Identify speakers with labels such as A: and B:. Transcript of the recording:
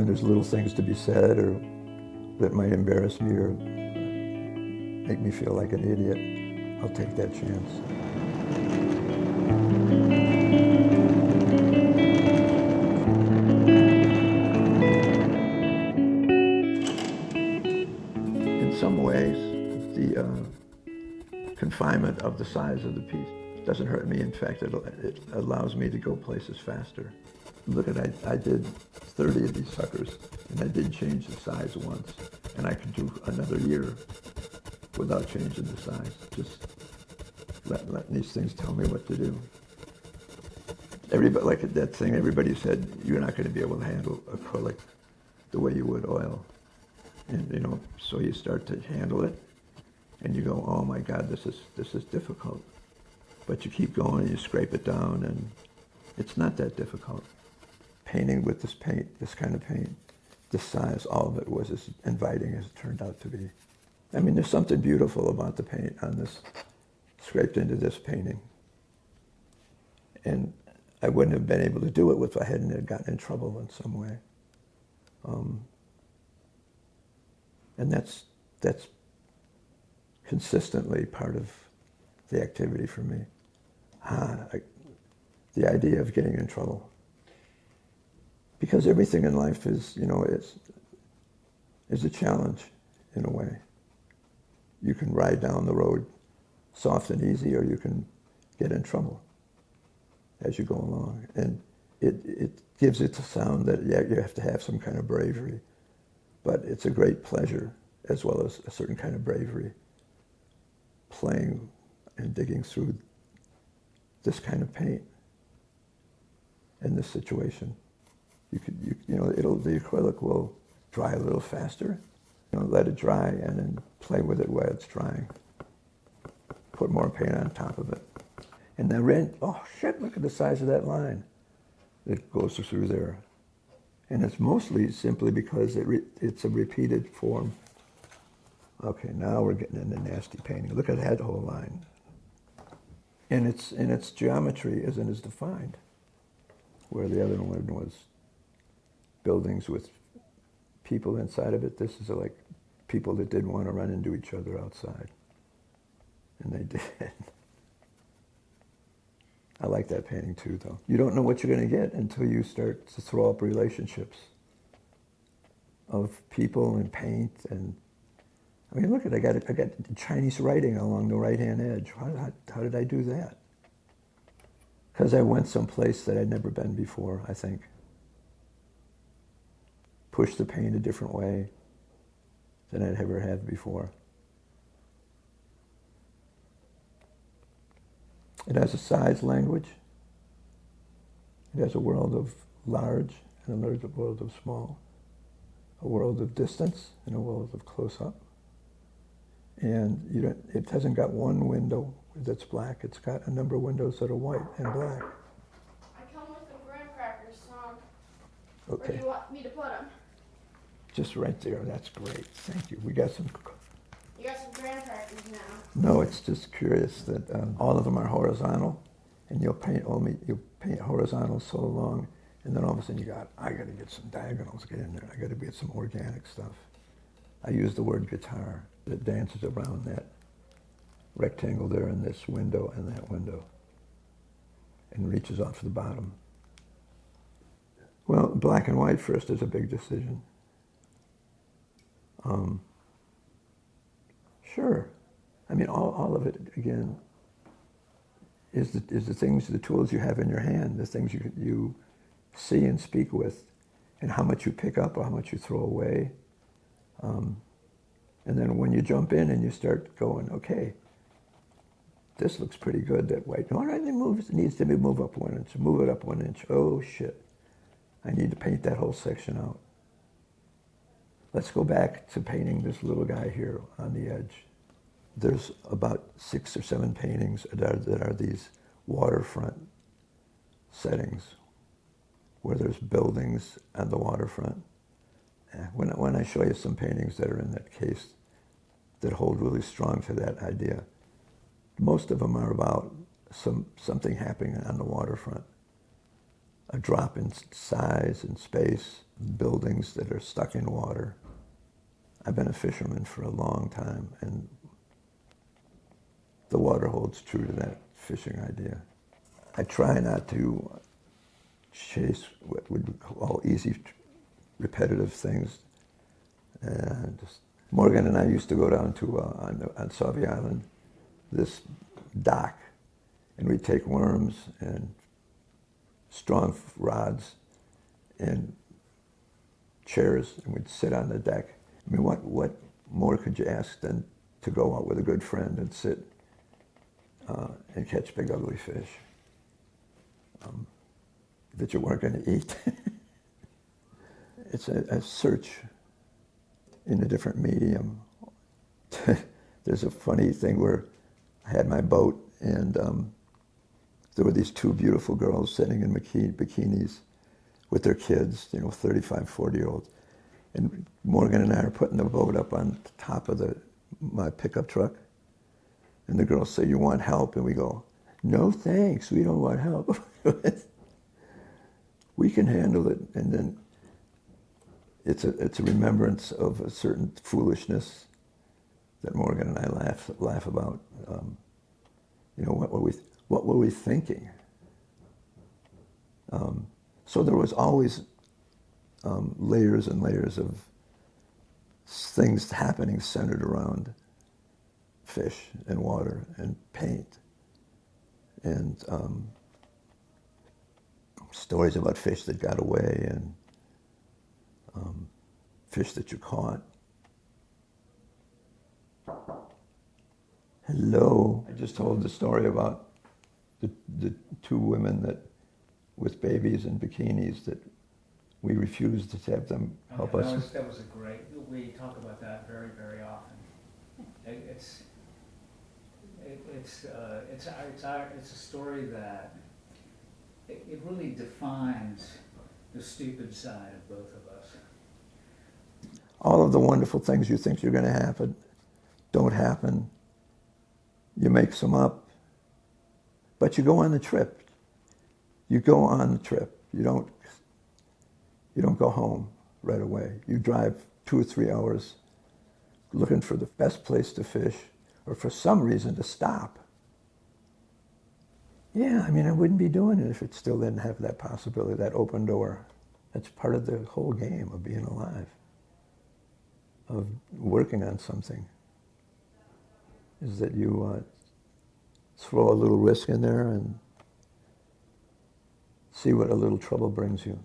A: there's little things to be said or that might embarrass me or make me feel like an idiot, I'll take that chance. In some ways, the confinement of the size of the piece doesn't hurt me. In fact, it allows me to go places faster. Look at, I did 30 of these suckers, and I did change the size once, and I could do another year without changing the size. Just let these things tell me what to do. Everybody, like that thing, everybody said, you're not going to be able to handle acrylic the way you would oil. And, you know, so you start to handle it, and you go, oh my God, this is difficult. But you keep going, and you scrape it down, and it's not that difficult. Painting with this paint, this kind of paint, this size, all of it was as inviting as it turned out to be. I mean, there's something beautiful about the paint on this, scraped into this painting. And I wouldn't have been able to do it if I hadn't gotten in trouble in some way. And that's consistently part of the activity for me. The idea of getting in trouble. Because everything in life is, you know, is a challenge in a way. You can ride down the road soft and easy, or you can get in trouble as you go along. And it gives it a sound that, yeah, you have to have some kind of bravery. But it's a great pleasure, as well as a certain kind of bravery, playing and digging through this kind of paint in this situation. You know, the acrylic will dry a little faster. You know, let it dry and then play with it while it's drying. Put more paint on top of it. And then, oh shit, look at the size of that line that goes through there. And it's mostly simply because it's a repeated form. Okay, now we're getting into nasty painting. Look at that whole line. And its geometry isn't as defined, where the other one was buildings with people inside of it. This is like people that didn't want to run into each other outside. And they did. I like that painting too, though. You don't know what you're going to get until you start to throw up relationships of people and paint. And I mean, look at I got Chinese writing along the right-hand edge. How did I do that? Because I went someplace that I'd never been before, I think. Pushed the paint a different way than I'd ever had before. It has a size language. It has a world of large and a world of small, a world of distance and a world of close-up. And it hasn't got one window that's black. It's got a number of windows that are white and black.
B: I come with the graham crackers, Tom.
A: Okay.
B: Where do you want me to put them?
A: Just right there. That's great. Thank you. We got some.
B: You got some graham crackers now.
A: No, it's just curious that all of them are horizontal, and you'll paint horizontal so long, and then all of a sudden I got to get some diagonals, get in there. I got to get some organic stuff. I use the word guitar that dances around that rectangle there in this window and that window, and reaches off the bottom. Well, black and white first is a big decision. Sure. I mean, all of it, again, is the things, the tools you have in your hand, the things you see and speak with, and how much you pick up or how much you throw away. And then when you jump in and you start going, okay, this looks pretty good, that white. All right, it needs to be moved up 1 inch. Move it up 1 inch. Oh, shit. I need to paint that whole section out. Let's go back to painting this little guy here on the edge. There's about 6 or 7 paintings that are these waterfront settings where there's buildings on the waterfront. When I show you some paintings that are in that case that hold really strong to that idea, most of them are about something happening on the waterfront. a drop in size and space, buildings that are stuck in water. I've been a fisherman for a long time, and the water holds true to that fishing idea. I try not to chase what would be called easy, repetitive things. And Morgan and I used to go down to, on Sauvie Island, this dock, and we'd take worms and strong rods and chairs, and we'd sit on the deck. I mean, what more could you ask than to go out with a good friend and sit and catch big ugly fish that you weren't going to eat? It's a search in a different medium. There's a funny thing where I had my boat, and there were these two beautiful girls sitting in bikinis with their kids, 35, 40-year-olds. And Morgan and I are putting the boat up on top of my pickup truck. And the girls say, "You want help?" And we go, "No, thanks, we don't want help." We can handle it. And then it's a remembrance of a certain foolishness that Morgan and I laugh about. What were we thinking? So there was always layers and layers of things happening centered around fish and water and paint, and stories about fish that got away and fish that you caught. Hello. I just told the story about the two women that, with babies in bikinis, that we refused to have them help us.
C: That was a great, we talk about that very, very often. It's a story that it really defines the stupid side of both of us.
A: All of the wonderful things you think you're going to happen don't happen. You make some up, but you go on the trip. You go on the trip. You don't go home right away. You drive 2 or 3 hours looking for the best place to fish, or for some reason to stop. Yeah, I mean, I wouldn't be doing it if it still didn't have that possibility, that open door. That's part of the whole game of being alive, of working on something, is that you throw a little risk in there and see what a little trouble brings you.